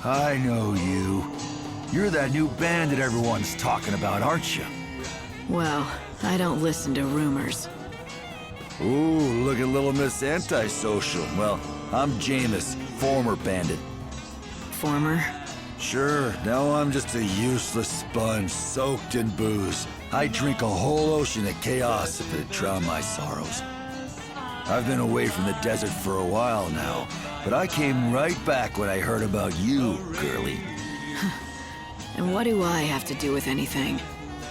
I know you. You're that new bandit everyone's talking about, aren't you? Well, I don't listen to rumors. Ooh, look at little Miss Antisocial. Well, I'm Jameis, former bandit. Former? Sure, now I'm just a useless sponge soaked in booze. I drink a whole ocean of chaos if it drown my sorrows. I've been away from the desert for a while now, but I came right back when I heard about you, girlie. And what do I have to do with anything?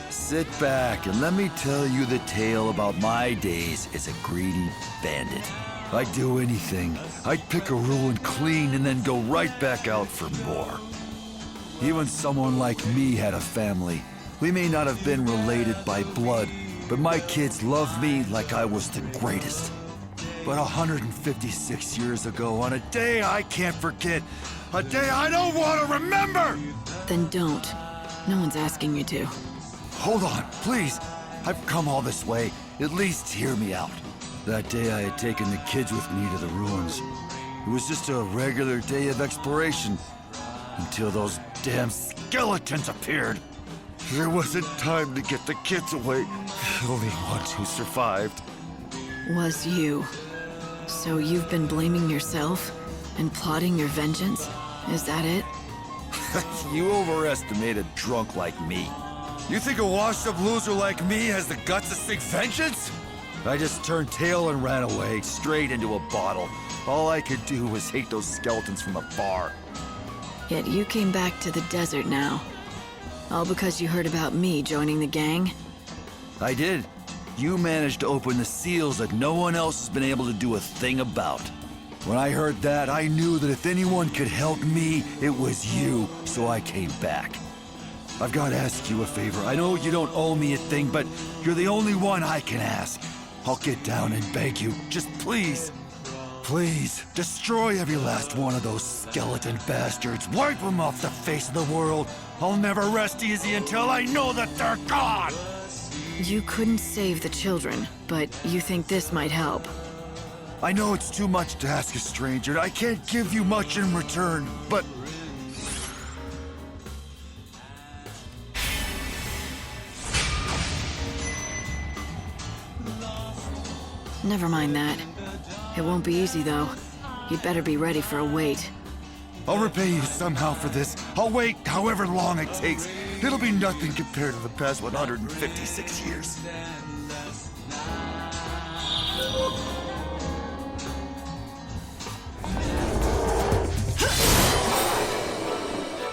Sit back and let me tell you the tale about my days as a greedy bandit. I'd do anything. I'd pick a ruin clean and then go right back out for more. Even someone like me had a family. We may not have been related by blood, but my kids loved me like I was the greatest. But 156 years ago, on a day I can't forget, a day I don't want to remember! Then don't. No one's asking you to. Hold on, please. I've come all this way. At least hear me out. That day I had taken the kids with me to the ruins. It was just a regular day of exploration. Until those damn skeletons appeared. There wasn't time to get the kids away. The only ones who survived. Was you. So you've been blaming yourself? And plotting your vengeance? Is that it? You overestimate a drunk like me. You think a washed-up loser like me has the guts to seek vengeance? I just turned tail and ran away, straight into a bottle. All I could do was hate those skeletons from afar. Yet you came back to the desert now. All because you heard about me joining the gang? I did. You managed to open the seals that no one else has been able to do a thing about. When I heard that, I knew that if anyone could help me, it was you, so I came back. I've got to ask you a favor. I know you don't owe me a thing, but you're the only one I can ask. I'll get down and beg you. Just please, please, destroy every last one of those skeleton bastards. Wipe them off the face of the world. I'll never rest easy until I know that they're gone! You couldn't save the children, but you think this might help. I know it's too much to ask a stranger. I can't give you much in return, but... Never mind that. It won't be easy, though. You'd better be ready for a wait. I'll repay you somehow for this. I'll wait however long it takes. It'll be nothing compared to the past 156 years.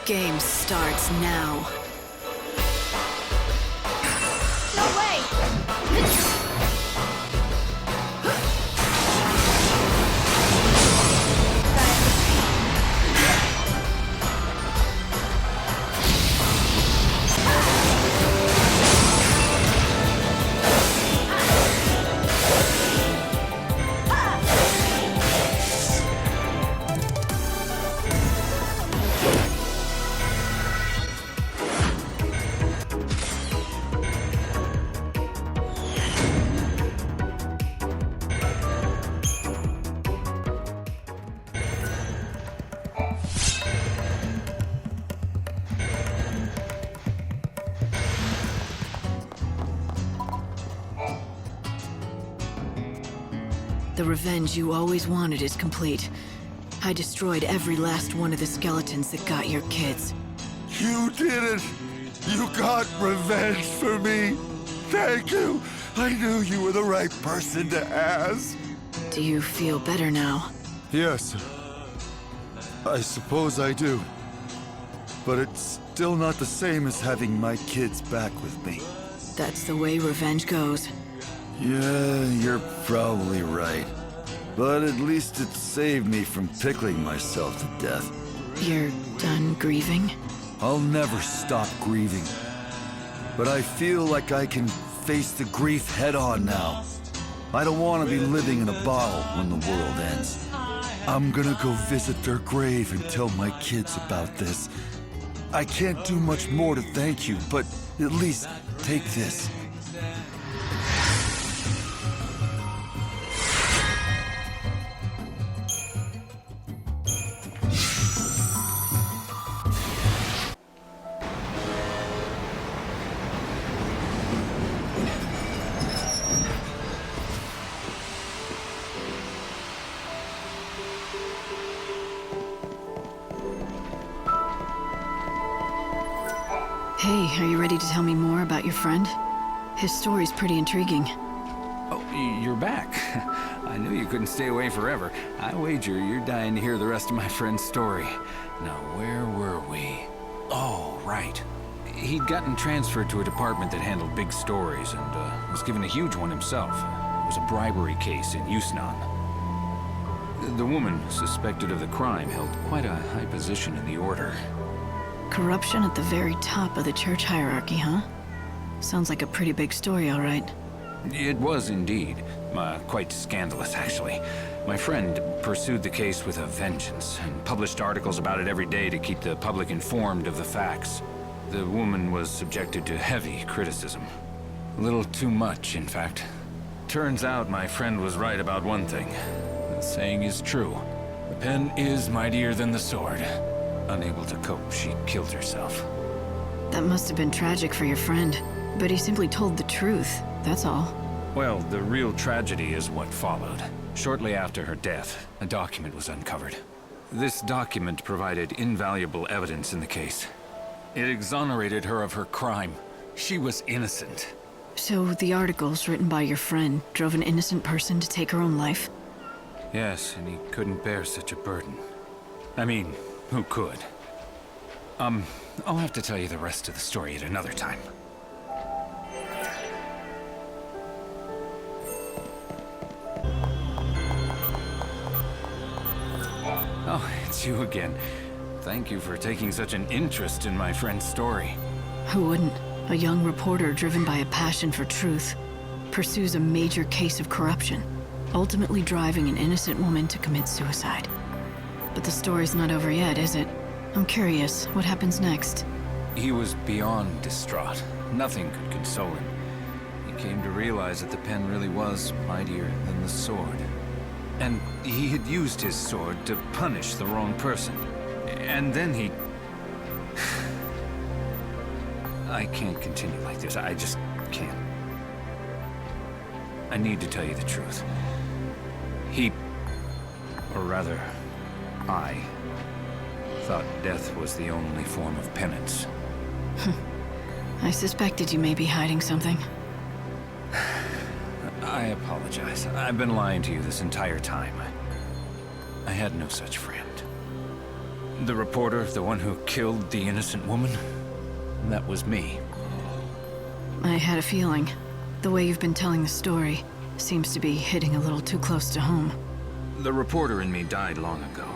Game starts now. No way! The revenge you always wanted is complete. I destroyed every last one of the skeletons that got your kids. You did it! You got revenge for me! Thank you! I knew you were the right person to ask. Do you feel better now? Yes. I suppose I do. But it's still not the same as having my kids back with me. That's the way revenge goes. Yeah, you're probably right. But at least it saved me from pickling myself to death. You're done grieving? I'll never stop grieving. But I feel like I can face the grief head-on now. I don't want to be living in a bottle when the world ends. I'm gonna go visit their grave and tell my kids about this. I can't do much more to thank you, but at least take this. Hey, are you ready to tell me more about your friend? His story's pretty intriguing. Oh, you're back. I knew you couldn't stay away forever. I wager you're dying to hear the rest of my friend's story. Now, where were we? Oh, right. He'd gotten transferred to a department that handled big stories and was given a huge one himself. It was a bribery case in Yusnan. The woman suspected of the crime held quite a high position in the order. Corruption at the very top of the church hierarchy, huh? Sounds like a pretty big story, all right. It was indeed. Quite scandalous, actually. My friend pursued the case with a vengeance and published articles about it every day to keep the public informed of the facts. The woman was subjected to heavy criticism. A little too much, in fact. Turns out my friend was right about one thing. The saying is true. The pen is mightier than the sword. Unable to cope, she killed herself. That must have been tragic for your friend, but he simply told the truth, that's all. Well, the real tragedy is what followed. Shortly after her death, a document was uncovered. This document provided invaluable evidence in the case. It exonerated her of her crime. She was innocent. So the articles written by your friend drove an innocent person to take her own life? Yes, and he couldn't bear such a burden. I mean, who could? I'll have to tell you the rest of the story at another time. Oh, it's you again. Thank you for taking such an interest in my friend's story. Who wouldn't? A young reporter driven by a passion for truth pursues a major case of corruption, ultimately driving an innocent woman to commit suicide. But the story's not over yet, is it? I'm curious, what happens next? He was beyond distraught. Nothing could console him. He came to realize that the pen really was mightier than the sword. And he had used his sword to punish the wrong person. And then he... I can't continue like this. I just can't. I need to tell you the truth. He... or rather, I... thought death was the only form of penance. I suspected you may be hiding something. I apologize. I've been lying to you this entire time. I had no such friend. The reporter, the one who killed the innocent woman, that was me. I had a feeling. The way you've been telling the story seems to be hitting a little too close to home. The reporter in me died long ago.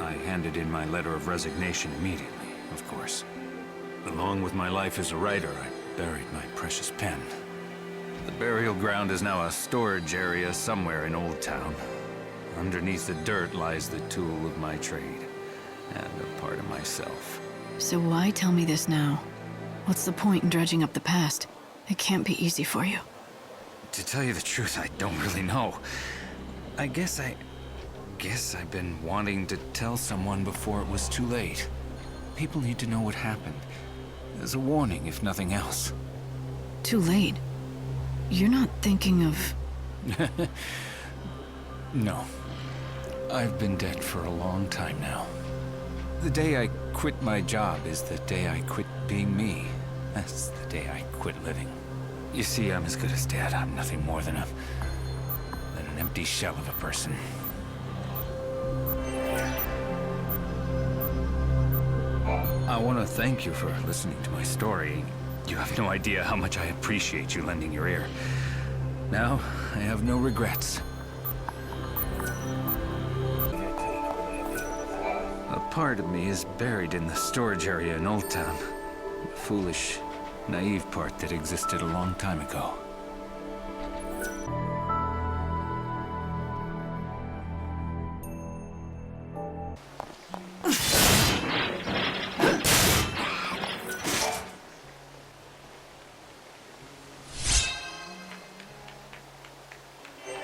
I handed in my letter of resignation immediately, of course. Along with my life as a writer, I buried my precious pen. The burial ground is now a storage area somewhere in Old Town. Underneath the dirt lies the tool of my trade, and a part of myself. So why tell me this now? What's the point in dredging up the past? It can't be easy for you. To tell you the truth, I don't really know. I guess I've been wanting to tell someone before it was too late. People need to know what happened. As a warning, if nothing else. Too late. You're not thinking of... No. I've been dead for a long time now. The day I quit my job is the day I quit being me. That's the day I quit living. You see, I'm as good as dead. I'm nothing more than an empty shell of a person. I want to thank you for listening to my story. You have no idea how much I appreciate you lending your ear. Now, I have no regrets. A part of me is buried in the storage area in Old Town. A foolish, naive part that existed a long time ago.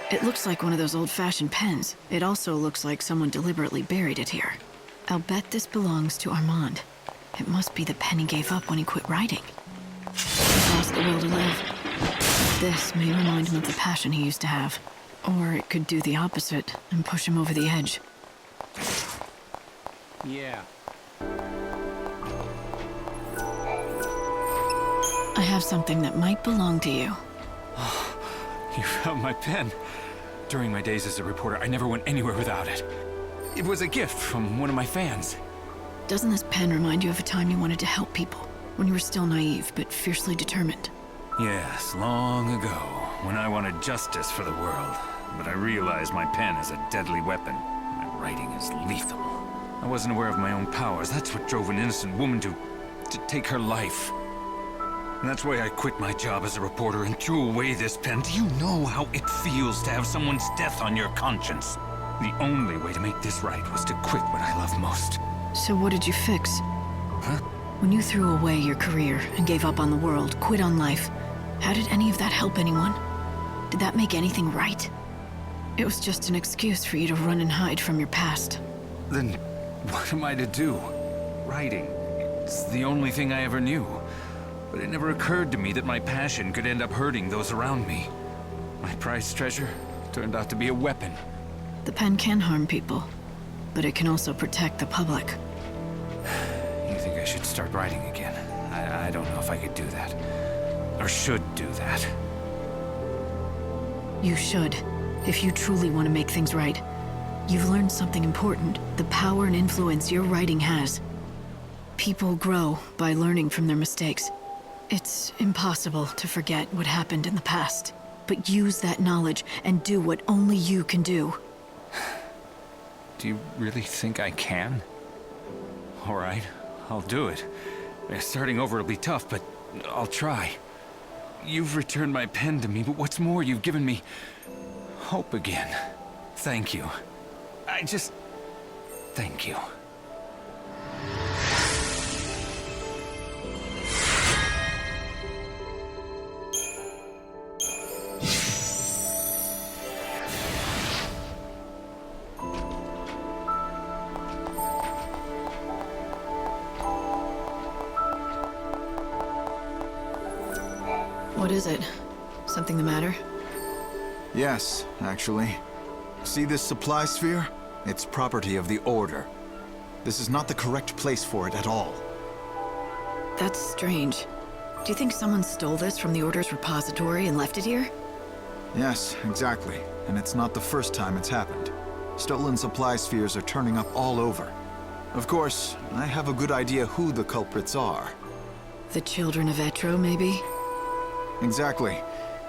It looks like one of those old-fashioned pens. It also looks like someone deliberately buried it here. I'll bet this belongs to Armand. It must be the pen he gave up when he quit writing. He's lost the will to live. This may remind him of the passion he used to have. Or it could do the opposite and push him over the edge. Yeah. I have something that might belong to you. You found my pen. During my days as a reporter, I never went anywhere without it. It was a gift from one of my fans. Doesn't this pen remind you of a time you wanted to help people? When you were still naive, but fiercely determined? Yes, long ago, when I wanted justice for the world. But I realized my pen is a deadly weapon. My writing is lethal. I wasn't aware of my own powers. That's what drove an innocent woman to take her life. And that's why I quit my job as a reporter and threw away this pen. Do you know how it feels to have someone's death on your conscience? The only way to make this right was to quit what I love most. So what did you fix? Huh? When you threw away your career and gave up on the world, quit on life, how did any of that help anyone? Did that make anything right? It was just an excuse for you to run and hide from your past. Then what am I to do? Writing. It's the only thing I ever knew. But it never occurred to me that my passion could end up hurting those around me. My prized treasure turned out to be a weapon. The pen can harm people, but it can also protect the public. You think I should start writing again? I don't know if I could do that. Or should do that. You should, if you truly want to make things right. You've learned something important, the power and influence your writing has. People grow by learning from their mistakes. It's impossible to forget what happened in the past, but use that knowledge and do what only you can do. Do you really think I can? All right, I'll do it. Starting over will be tough, but I'll try. You've returned my pen to me, but what's more, you've given me hope again. Thank you. Thank you. What is it? Something the matter? Yes, actually. See this supply sphere? It's property of the Order. This is not the correct place for it at all. That's strange. Do you think someone stole this from the Order's repository and left it here? Yes, exactly. And it's not the first time it's happened. Stolen supply spheres are turning up all over. Of course, I have a good idea who the culprits are. The children of Etro, maybe? Exactly.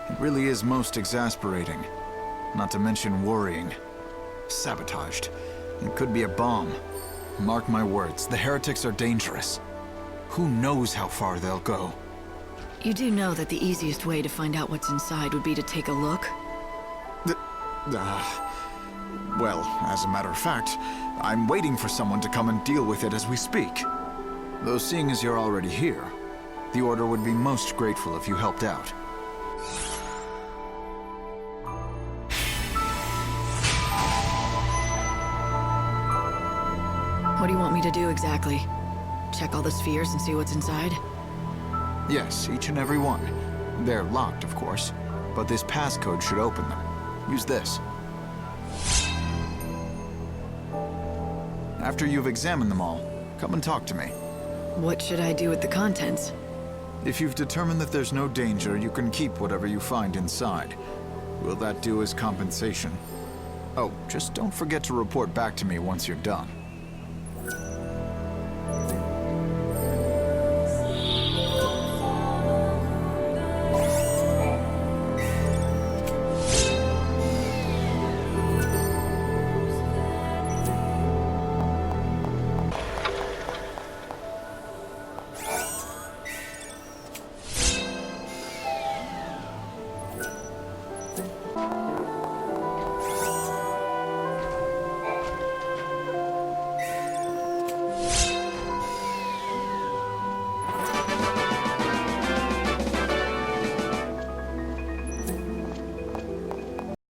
It really is most exasperating. Not to mention worrying. Sabotaged. It could be a bomb. Mark my words, the heretics are dangerous. Who knows how far they'll go? You do know that the easiest way to find out what's inside would be to take a look? Well, as a matter of fact, I'm waiting for someone to come and deal with it as we speak. Though seeing as you're already here, the Order would be most grateful if you helped out. What do you want me to do exactly? Check all the spheres and see what's inside? Yes, each and every one. They're locked, of course, but this passcode should open them. Use this. After you've examined them all, come and talk to me. What should I do with the contents? If you've determined that there's no danger, you can keep whatever you find inside. Will that do as compensation? Oh, just don't forget to report back to me once you're done.